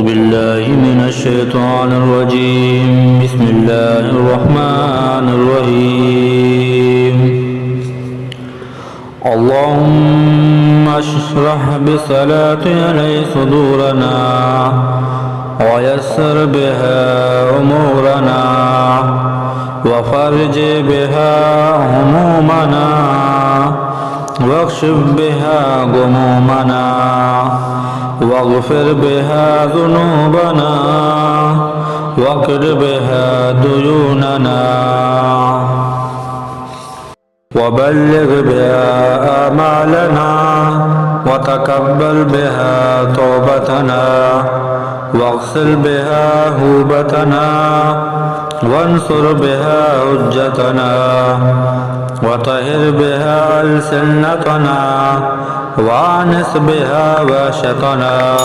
بالله من الشيطان الرجيم. بسم الله الرحمن الرحيم. اللهم اشرح بصلاة علي صدورنا ويسر بها أمورنا وفرج بها همومنا واكشف بها غمومنا واغفر بها ذنوبنا واقض بها ديوننا وبلغ بها آمالنا وتقبل بها توبتنا واغسل بها هوبتنا وانصر بها حجتنا وطهر بها ألسنتنا وانس بها واشتنا